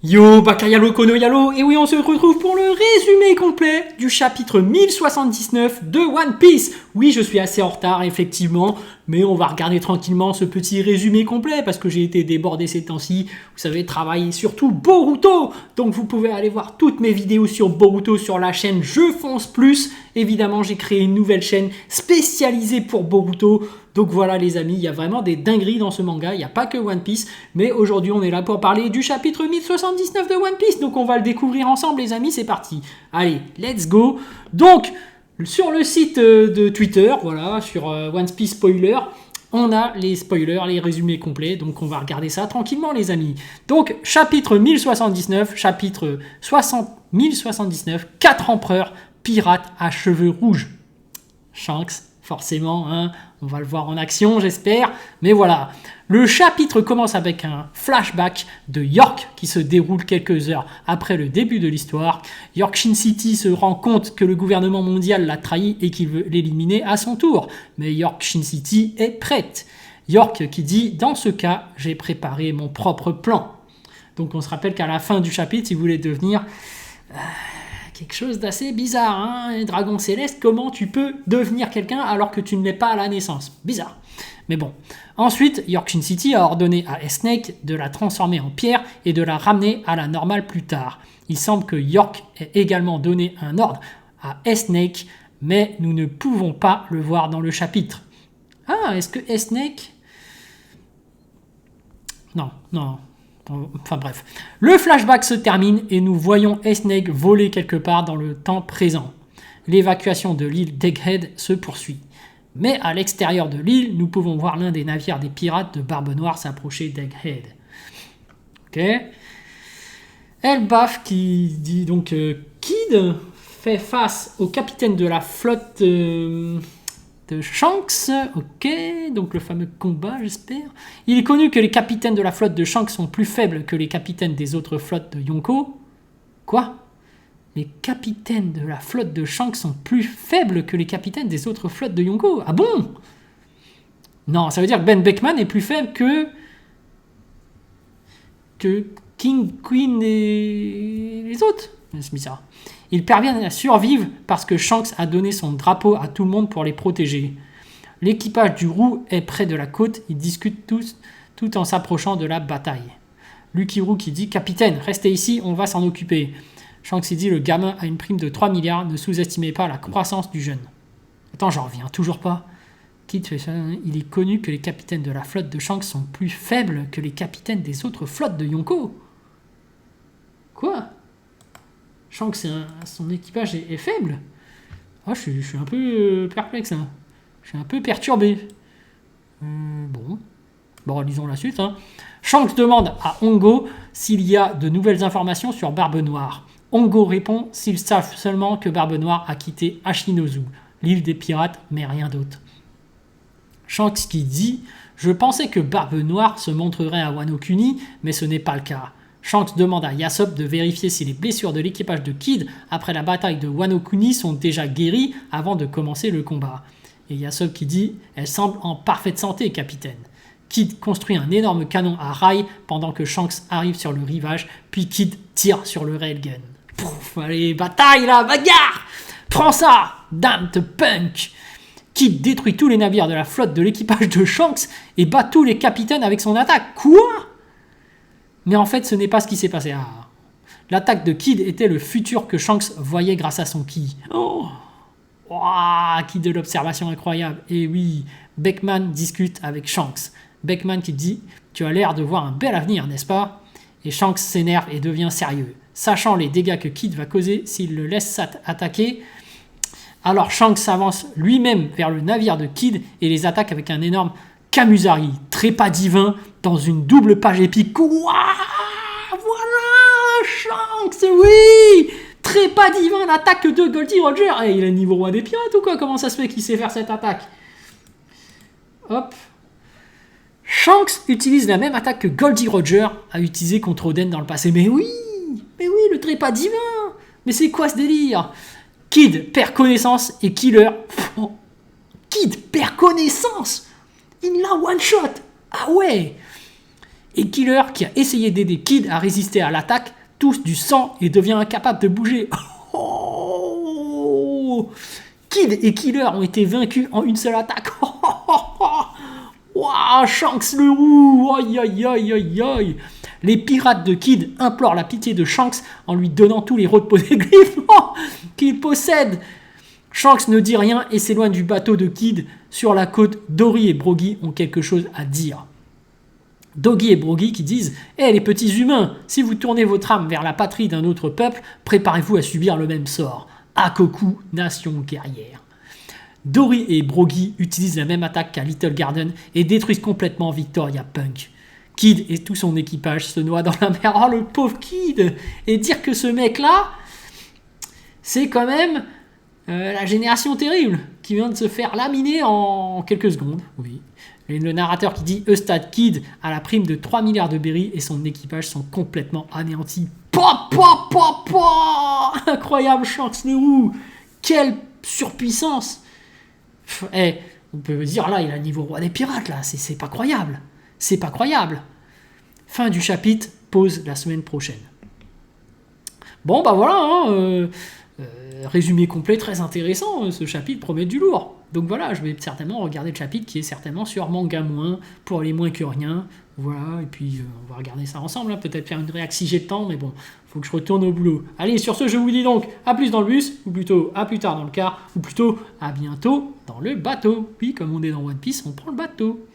Yo, Bakayalo Kono Yalo, et oui, on se retrouve pour le résumé complet du chapitre 1079 de One Piece. Oui, je suis assez en retard, effectivement, mais on va regarder tranquillement ce petit résumé complet parce que j'ai été débordé ces temps-ci. Vous savez, travailler surtout Boruto. Donc vous pouvez aller voir toutes mes vidéos sur Boruto sur la chaîne Je Fonce Plus. Évidemment, j'ai créé une nouvelle chaîne spécialisée pour Boruto. Donc voilà les amis, il y a vraiment des dingueries dans ce manga, il n'y a pas que One Piece, mais aujourd'hui on est là pour parler du chapitre 1079 de One Piece, donc on va le découvrir ensemble les amis, c'est parti. Allez, let's go. Donc, sur le site de Twitter, voilà, sur One Piece Spoiler, on a les spoilers, les résumés complets, donc on va regarder ça tranquillement les amis. Donc, chapitre 1079, chapitre 1079, 4 empereurs, pirates à cheveux rouges. Shanks, forcément, hein, on va le voir en action, j'espère. Mais voilà, le chapitre commence avec un flashback de York qui se déroule quelques heures après le début de l'histoire. York Shin City se rend compte que le gouvernement mondial l'a trahi et qu'il veut l'éliminer à son tour. Mais York Shin City est prête. York qui dit « Dans ce cas, j'ai préparé mon propre plan ». Donc on se rappelle qu'à la fin du chapitre, il voulait devenir... quelque chose d'assez bizarre, hein, dragon céleste, comment tu peux devenir quelqu'un alors que tu ne l'es pas à la naissance? Bizarre. Mais bon. Ensuite, York Shin City a ordonné à S-Snake de la transformer en pierre et de la ramener à la normale plus tard. Il semble que York ait également donné un ordre à S-Snake, mais nous ne pouvons pas le voir dans le chapitre. Ah, est-ce que S-Snake... Non. Enfin bref. Le flashback se termine et nous voyons S-Snake voler quelque part dans le temps présent. L'évacuation de l'île d'Egghead se poursuit. Mais à l'extérieur de l'île, nous pouvons voir l'un des navires des pirates de Barbe Noire s'approcher d'Egghead. Ok. Elbaf qui dit donc Kid fait face au capitaine de la flotte... de Shanks, ok, donc le fameux combat, j'espère. Il est connu que les capitaines de la flotte de Shanks sont plus faibles que les capitaines des autres flottes de Yonko. Quoi? Les capitaines de la flotte de Shanks sont plus faibles que les capitaines des autres flottes de Yonko? Ah bon? Non, ça veut dire que Ben Beckman est plus faible que King, Queen et les autres. C'est bizarre. Ils parviennent à survivre parce que Shanks a donné son drapeau à tout le monde pour les protéger. L'équipage du Roux est près de la côte, ils discutent tous tout en s'approchant de la bataille. Lucky Roux qui dit « Capitaine, restez ici, on va s'en occuper ». Shanks dit « Le gamin a une prime de 3 milliards, ne sous-estimez pas la croissance du jeune ». Attends, j'en reviens toujours pas. Kid fait ça, il est connu que les capitaines de la flotte de Shanks sont plus faibles que les capitaines des autres flottes de Yonko. Quoi? Shanks, son équipage est faible. Oh, je suis un peu perplexe. Hein. Je suis un peu perturbé. Bon, lisons la suite. Hein. Shanks demande à Hongo s'il y a de nouvelles informations sur Barbe Noire. Hongo répond s'ils savent seulement que Barbe Noire a quitté Ashinozu, l'île des pirates, mais rien d'autre. Shanks qui dit « Je pensais que Barbe Noire se montrerait à Wano Kuni, mais ce n'est pas le cas. » Shanks demande à Yasopp de vérifier si les blessures de l'équipage de Kid après la bataille de Wano Kuni sont déjà guéries avant de commencer le combat. Et Yasopp qui dit « Elle semble en parfaite santé, capitaine. » Kid construit un énorme canon à rail pendant que Shanks arrive sur le rivage, puis Kid tire sur le railgun. Pouf, allez, bataille là, bagarre! Prends ça, damn te punk! Kid détruit tous les navires de la flotte de l'équipage de Shanks et bat tous les capitaines avec son attaque. Quoi? Mais en fait, ce n'est pas ce qui s'est passé. Ah. L'attaque de Kid était le futur que Shanks voyait grâce à son ki. Oh, Kid de l'observation incroyable. Et oui, Beckman discute avec Shanks. Beckman qui dit « Tu as l'air de voir un bel avenir, n'est-ce pas ?» Et Shanks s'énerve et devient sérieux. Sachant les dégâts que Kid va causer s'il le laisse attaquer, alors Shanks s'avance lui-même vers le navire de Kid et les attaque avec un énorme Kamuzari, trépas divin, dans une double page épique. Ouah, voilà, Shanks, oui, trépas divin, l'attaque de Goldie Roger. Hey, il est niveau roi des pirates ou quoi? Comment ça se fait qu'il sait faire cette attaque? Hop. Shanks utilise la même attaque que Goldie Roger a utilisé contre Oden dans le passé. Mais oui, le trépas divin. Mais c'est quoi ce délire? Kid perd connaissance et Killer... Kid perd connaissance. Il l'a one shot. Ah ouais. Et Killer, qui a essayé d'aider Kid à résister à l'attaque, tousse du sang et devient incapable de bouger. Oh, Kid et Killer ont été vaincus en une seule attaque. Wow, Shanks le roux. Aïe, aïe, aïe, aïe, aïe. Les pirates de Kid implorent la pitié de Shanks en lui donnant tous les poneglyphes qu'il possède. Shanks ne dit rien et s'éloigne du bateau de Kid. Sur la côte, Dory et Broggy ont quelque chose à dire. Doggy et Broggy qui disent « Eh les petits humains, si vous tournez votre âme vers la patrie d'un autre peuple, préparez-vous à subir le même sort. Hakoku, nation guerrière. » Dory et Broggy utilisent la même attaque qu'à Little Garden et détruisent complètement Victoria Punk. Kid et tout son équipage se noient dans la mer. Oh le pauvre Kid. Et dire que ce mec-là, c'est quand même la génération terrible qui vient de se faire laminer en quelques secondes. Oui. Et le narrateur qui dit Eustad Kid a la prime de 3 milliards de berries et son équipage sont complètement anéantis. Incroyable Shanks le roux. Quelle surpuissance. On peut dire là, il a le niveau roi des pirates là. C'est pas croyable. C'est pas croyable. Fin du chapitre, pause la semaine prochaine. Bon bah voilà, résumé complet, très intéressant, ce chapitre promet du lourd. Donc voilà, je vais certainement regarder le chapitre qui est certainement sur Manga Moins, pour aller moins que rien. Voilà, et puis on va regarder ça ensemble, hein. Peut-être faire une réaction si j'ai le temps, mais bon, faut que je retourne au boulot. Allez, sur ce, je vous dis donc à plus dans le bus, ou plutôt à plus tard dans le car, ou plutôt à bientôt dans le bateau. Oui, comme on est dans One Piece, on prend le bateau.